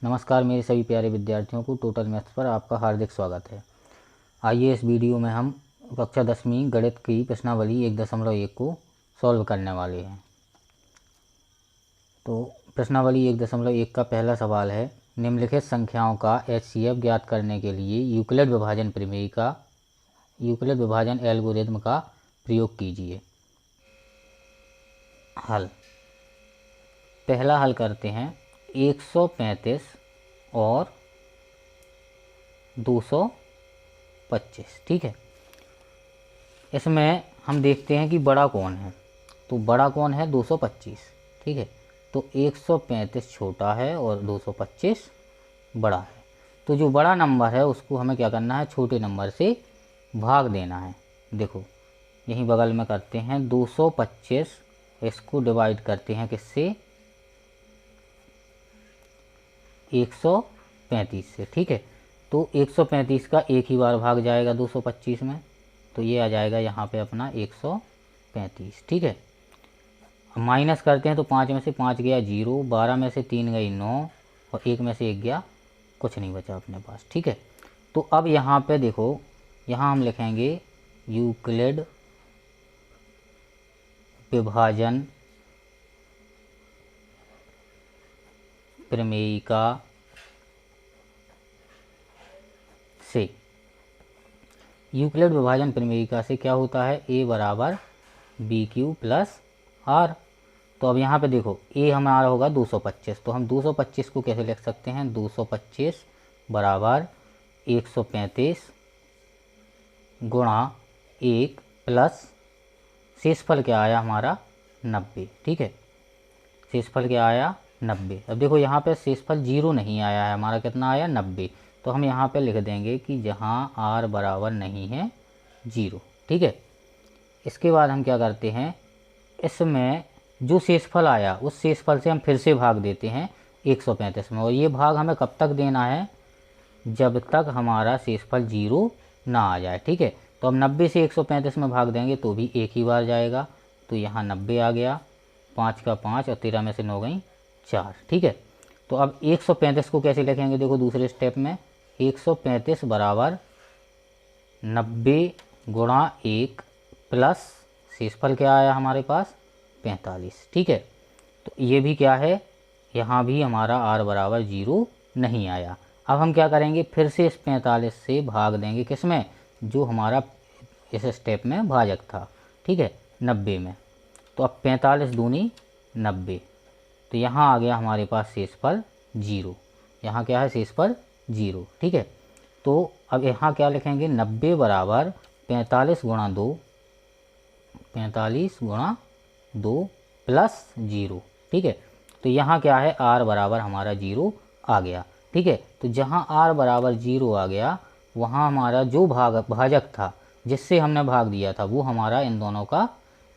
नमस्कार मेरे सभी प्यारे विद्यार्थियों को टोटल मैथ्स पर आपका हार्दिक स्वागत है। आइए इस वीडियो में हम कक्षा 10वीं गणित की प्रश्नावली 1.1 को सॉल्व करने वाले हैं। तो प्रश्नावली 1.1 का पहला सवाल है, निम्नलिखित संख्याओं का HCF ज्ञात करने के लिए यूक्लिड विभाजन एल्गोरिथम का प्रयोग कीजिए। हल। पहला हल करते हैं 135 और 225। ठीक है, इसमें हम देखते हैं कि बड़ा कौन है। तो बड़ा कौन है 225। ठीक है, तो 135 छोटा है और 225 बड़ा है। तो जो बड़ा नंबर है उसको हमें क्या करना है, छोटे नंबर से भाग देना है। देखो यहीं बगल में करते हैं 225, इसको डिवाइड करते हैं किससे, 135 से। ठीक है, तो 135 का एक ही बार भाग जाएगा 225 में, तो ये आ जाएगा यहाँ पे अपना 135। ठीक है, माइनस करते हैं तो 5 में से 5 गया 0, 12 में से 3 गई 9 और 1 में से 1 गया, कुछ नहीं बचा अपने पास। ठीक है, तो अब यहाँ पे देखो, यहाँ हम लिखेंगे यूक्लिड विभाजन प्रमेयिका से। यूक्लिड विभाजन प्रमेयिका से क्या होता है, a बराबर BQ प्लस R। तो अब यहाँ पे देखो a हमारा होगा 225, तो हम 225 को कैसे लिख सकते हैं, 225 बराबर 135 गुणा 1 प्लस शेषफल क्या आया हमारा 90। ठीक है, शेषफल क्या आया 90। अब देखो यहाँ पे शेषफल 0 नहीं आया है, हमारा कितना आया 90। तो हम यहाँ पे लिख देंगे कि जहाँ r बराबर नहीं है 0। ठीक है, इसके बाद हम क्या करते हैं, इसमें जो शेषफल आया उस शेषफल से हम फिर से भाग देते हैं 135 में। और ये भाग हमें कब तक देना है, जब तक हमारा शेषफल 0 ना आ जाए। ठीक है, तो हम 90 से 135 में भाग देंगे तो भी एक ही बार जाएगा, तो यहाँ 90 आ गया, 5 का 5 और 13 में से 9 गई 4। ठीक है, तो अब 135 को कैसे लिखेंगे, देखो दूसरे स्टेप में 135 बराबर 90 गुणा 1 प्लस शेषफल क्या आया हमारे पास 45। ठीक है, तो ये भी क्या है, यहाँ भी हमारा r बराबर 0 नहीं आया। अब हम क्या करेंगे, फिर से इस 45 से भाग देंगे किसमें, जो हमारा इस स्टेप में भाजक था। ठीक है, 90 में। तो अब 45 दूनी 90, तो यहाँ आ गया हमारे पास शेषफल 0। यहाँ क्या है, शेषफल 0। ठीक है, तो अब यहाँ क्या लिखेंगे, 90 बराबर 45 गुणा 2, 45 गुणा 2 प्लस 0। ठीक है, तो यहाँ क्या है, r बराबर हमारा 0 आ गया। ठीक है, तो जहाँ r बराबर 0 आ गया, वहाँ हमारा जो भाजक था जिससे हमने भाग दिया था वो हमारा इन दोनों का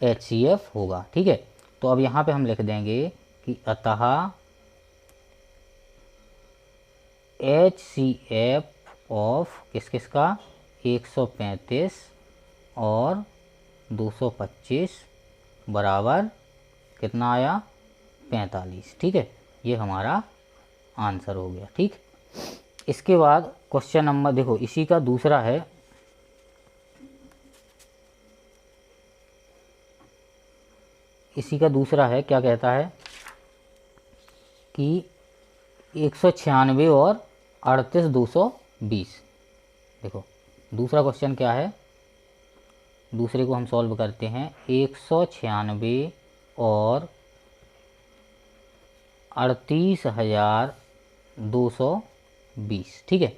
HCF होगा। ठीक है, तो अब यहाँ पे हम लिख देंगे कि अतः HCF ऑफ किस किस का, 135 और 225 बराबर कितना आया 45। ठीक है, ये हमारा आंसर हो गया। ठीक, इसके बाद क्वेश्चन नंबर देखो, इसी का दूसरा है, क्या कहता है कि 196 और 38 220। देखो दूसरा क्वेश्चन क्या है, दूसरे को हम सॉल्व करते हैं, 196 और 38,220। ठीक है,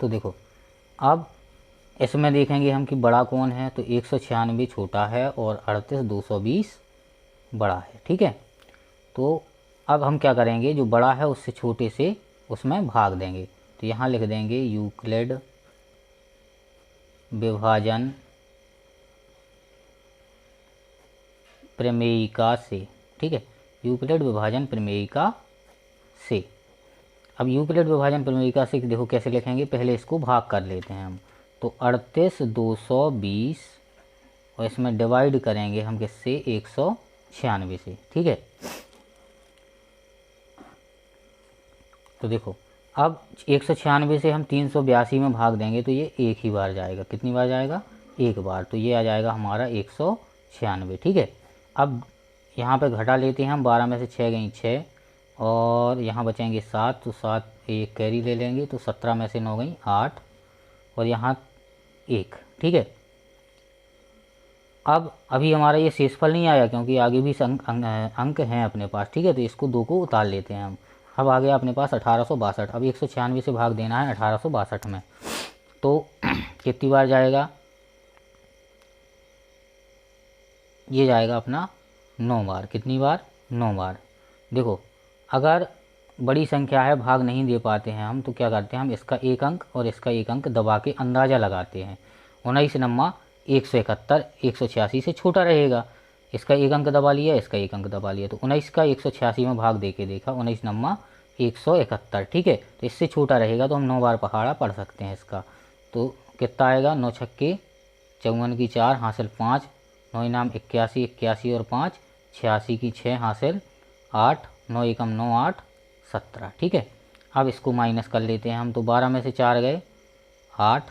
तो देखो अब इसमें देखेंगे हम कि बड़ा कौन है, तो 196 छोटा है और 38,220 बड़ा है। ठीक है, तो अब हम क्या करेंगे, जो बड़ा है उससे छोटे से उसमें भाग देंगे। तो यहाँ लिख देंगे यूक्लिड विभाजन प्रमेयिका से। ठीक है, यूक्लिड विभाजन प्रमेयिका से। अब यूक्लिड विभाजन प्रमेयिका से देखो कैसे लिखेंगे, पहले इसको भाग कर लेते हैं हम। तो 38,220 और इसमें डिवाइड करेंगे हम किससे, 196 से। ठीक है, तो देखो अब 196 से हम 382 में भाग देंगे तो ये एक ही बार जाएगा। कितनी बार जाएगा? एक बार। तो ये आ जाएगा हमारा 196। ठीक है। अब यहाँ पे घटा लेते हैं हम, 12 में से 6 गई 6 और यहाँ बचेंगे 7, तो 7 एक कैरी ले लेंगे, तो 17 में से 9 गई 8 और यहाँ 1। ठीक है। अब अभी हमारा ये शेषफल नहीं आया क्योंकि आगे भी अंक हैं अपने पास। ठीक है। तो इसको 2 को उतार लेते हैं हम। अब आ गया अपने पास 1862। अब 196 से भाग देना है 1862 में, तो कितनी बार जाएगा? ये जाएगा अपना 9 बार। कितनी बार? 9 बार। देखो अगर बड़ी संख्या है, भाग नहीं दे पाते हैं हम, तो क्या करते हैं हम, इसका एक अंक और इसका एक अंक दबा के अंदाज़ा लगाते हैं। 19 नम्मा 171 186 से छोटा रहेगा। इसका एक अंक दबा लिया, इसका एक अंक दबा लिया, तो 19 का 186 में भाग दे के देखा, 19 नम्मा 171। ठीक है। तो इससे छोटा रहेगा तो हम 9 बार पहाड़ा पढ़ सकते हैं इसका। तो कितना आएगा? 9 छक्के 54 की 4 हासिल 5, 9 इनाम 81, 81 और 5 86 की 6 हासिल 8, 9 एकम 9 8 17। ठीक है। अब इसको माइनस कर लेते हैं हम, तो 12 में से 4 गए 8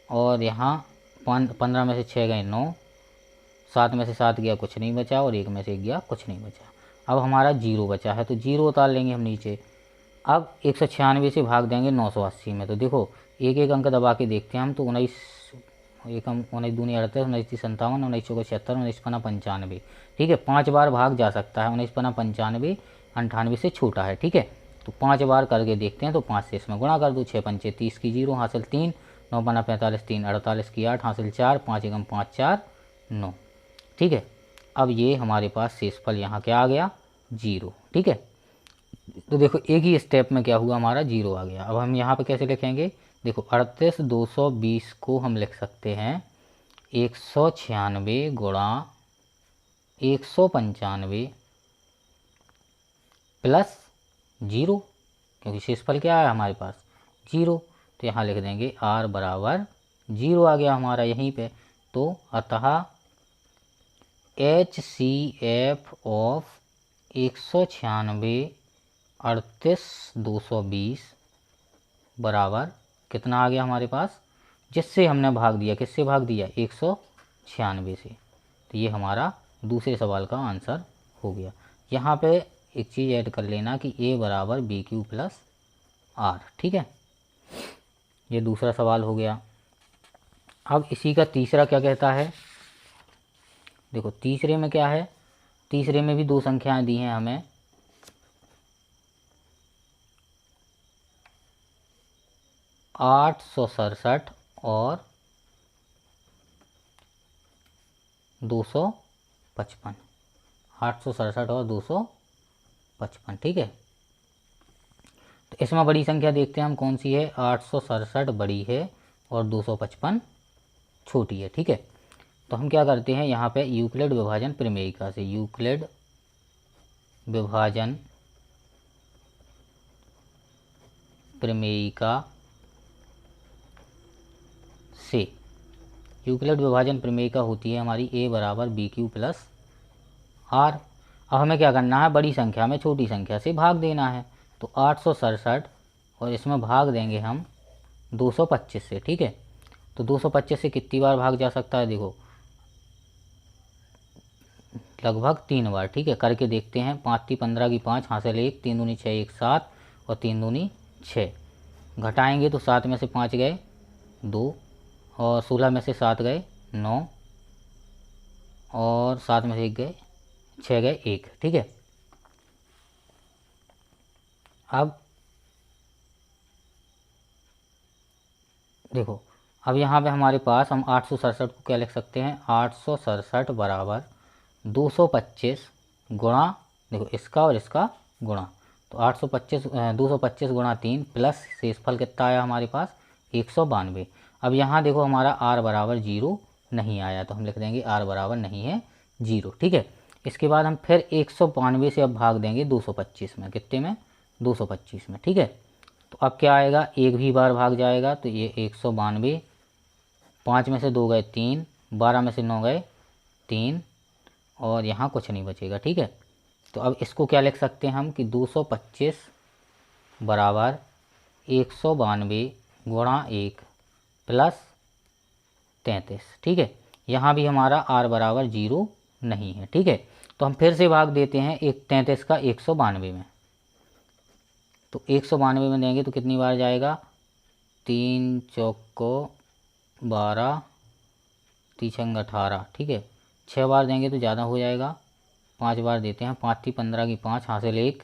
और यहाँ 15 में से 6 गए 9, 7 में से 7 गया कुछ नहीं बचा और 1 में से 1 गया कुछ नहीं बचा। अब हमारा 0 बचा है, तो 0 उतार लेंगे हम नीचे। अब 196 से भाग देंगे 980 में, तो देखो एक एक अंक दबा के देखते हैं हम, तो 19 एकम 19 दूनी 38, 19 तीस 57, 19 चौको 76, 19 पना 95। ठीक है। 5 बार भाग जा सकता है। 19 पना 95 98 से छोटा है। ठीक है। तो 5 बार करके देखते हैं, तो 5 से इसमें गुणा कर दो, 6 पंचे 30 की 0 हासिल 3, 9 पना 45 3 48 की 8 हासिल 4, 5 एकम 5 4 9। ठीक है। अब ये हमारे पास शेषफल यहाँ क्या आ गया? 0। ठीक है। तो देखो एक ही स्टेप में क्या हुआ, हमारा 0 आ गया। अब हम यहाँ पे कैसे लिखेंगे? देखो 38 220 को हम लिख सकते हैं 196 गुणा 195 प्लस 0, क्योंकि शेषफल क्या है हमारे पास? 0। तो यहाँ लिख देंगे r बराबर 0 आ गया हमारा यहीं पे। तो अतः HCF ऑफ 196 38 220 बराबर कितना आ गया हमारे पास? जिससे हमने भाग दिया, किससे भाग दिया? 196 से। तो ये हमारा दूसरे सवाल का आंसर हो गया। यहाँ पे एक चीज़ ऐड कर लेना कि A बराबर BQ प्लस R। ठीक है। ये दूसरा सवाल हो गया। अब इसी का तीसरा क्या कहता है? देखो तीसरे में क्या है? तीसरे में भी 2 संख्याएं दी हैं हमें, 867 और 255। 867 और 255। ठीक है। तो इसमें बड़ी संख्या देखते हैं हम कौन सी है। 867 बड़ी है और 255 छोटी है। ठीक है। तो हम क्या करते हैं, यहाँ पे यूक्लिड विभाजन प्रमेयिका से, यूक्लिड विभाजन प्रमेयिका से, यूक्लिड विभाजन प्रमेयिका होती है हमारी A बराबर BQ प्लस R। अब हमें क्या करना है? बड़ी संख्या में छोटी संख्या से भाग देना है। तो 867 और इसमें भाग देंगे हम 225 से। ठीक है। तो 225 से कितनी बार भाग जा सकता है? देखो लगभग 3 बार। ठीक है। करके देखते हैं। 5 × 15 की 5 हासिल 1, 3 दूनी 6 1 7 और 3 दूनी 6। घटाएंगे तो 7 में से 5 गए 2 और 16 में से 7 गए 9 और 7 में से 1 गए 6 गए 1। ठीक है। अब देखो अब यहाँ पे हमारे पास हम 867 को क्या लिख सकते हैं? 867 बराबर 225 गुणा, देखो इसका और इसका गुणा, तो 225 गुणा 3 प्लस शेषफल कितना आया हमारे पास? 192। अब यहाँ देखो हमारा r बराबर 0 नहीं आया, तो हम लिख देंगे r बराबर नहीं है 0। ठीक है। इसके बाद हम फिर 192 से अब भाग देंगे 225 में। कितने में? 225 में। ठीक है। तो अब क्या आएगा? एक भी बार भाग जाएगा, तो ये 192, 5 में से 2 गए 3, 12 में से 9 गए 3 और यहाँ कुछ नहीं बचेगा। ठीक है। तो अब इसको क्या लिख सकते हैं हम कि 225 बराबर 192 गुणा 1 प्लस 33। ठीक है, यहाँ भी हमारा r बराबर 0 नहीं है। ठीक है, तो हम फिर से भाग देते हैं 33 का 192 में। तो 192 में देंगे तो कितनी बार जाएगा, 3 चौको 12, 3 18। ठीक है, 6 बार देंगे तो ज़्यादा हो जाएगा, 5 बार देते हैं। 5 × 15 की 5 हासिल 1,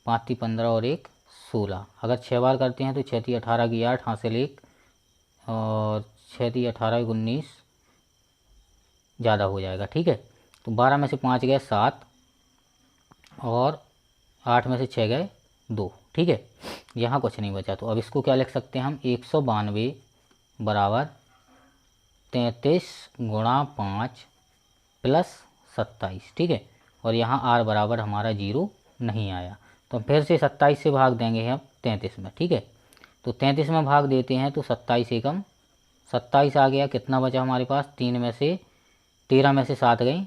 5 × 15 और 1 16। अगर 6 बार करते हैं तो 6 × 18 की 8 हासिल 1 और 6 × 18 की 19 ज़्यादा हो जाएगा। ठीक है, तो 12 में से 5 गए 7 और 8 में से 6 गए 2। ठीक है, यहाँ कुछ नहीं बचा, तो अब इसको क्या लिख सकते हैं हम, 192 बराबर 33 गुणा 5 प्लस 27। ठीक है, और यहाँ r बराबर हमारा 0 नहीं आया, तो हम फिर से 27 से भाग देंगे हम 33 में। ठीक है, तो 33 में भाग देते हैं तो 27 एकम 27 आ गया। कितना बचा हमारे पास, 13 में से 7 गई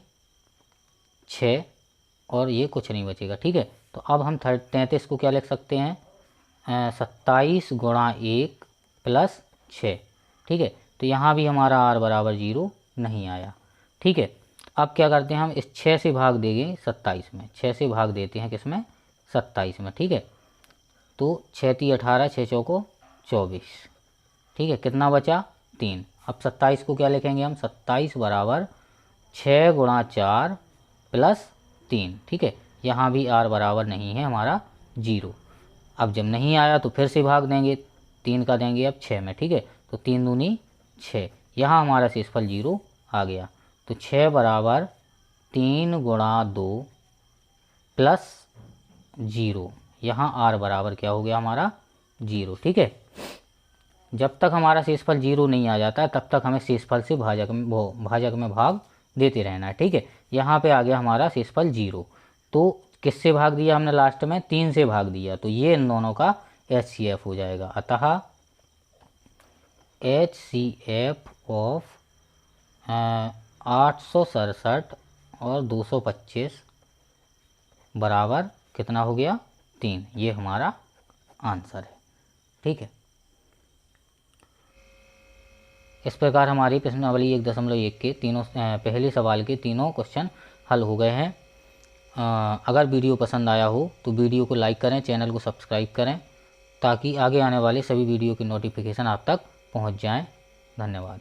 6 और ये कुछ नहीं बचेगा। ठीक है, तो अब हम 33 को क्या लिख सकते हैं, 27 गुणा 1 प्लस 6। ठीक है, तो यहाँ भी हमारा r बराबर 0 नहीं आया। ठीक है, अब क्या करते हैं हम, इस 6 से भाग देंगे 27 में, 6 से भाग देते हैं किसमें, 27 में। ठीक है, तो 6 × 18, 6 चौको 24। ठीक है, कितना बचा, 3। अब 27 को क्या लिखेंगे हम, 27 बराबर 6 गुणा 4 प्लस 3। ठीक है, यहाँ भी r बराबर नहीं है हमारा 0। अब जब नहीं आया तो फिर से भाग देंगे, 3 का देंगे अब 6 में। ठीक है, तो 3 दूनी 6, यहाँ हमारा शेषफल 0 आ गया। तो 6 बराबर 3 गुणा 2 प्लस 0, यहाँ r बराबर क्या हो गया हमारा 0। ठीक है, जब तक हमारा शेषफल 0 नहीं आ जाता तब तक हमें शेषफल से भाजक में भाग देते रहना है। ठीक है, यहाँ पे आ गया हमारा शेषफल 0, तो किससे भाग दिया हमने, लास्ट में 3 से भाग दिया, तो ये इन दोनों का HCF हो जाएगा। अतः HCF ऑफ 867 और 225 बराबर कितना हो गया, 3। ये हमारा आंसर है। ठीक है, इस प्रकार हमारी प्रश्नावली 1.1 के तीनों पहले सवाल के तीनों क्वेश्चन हल हो गए हैं। अगर वीडियो पसंद आया हो तो वीडियो को लाइक करें, चैनल को सब्सक्राइब करें, ताकि आगे आने वाले सभी वीडियो की नोटिफिकेशन आप तक पहुंच जाएं। धन्यवाद।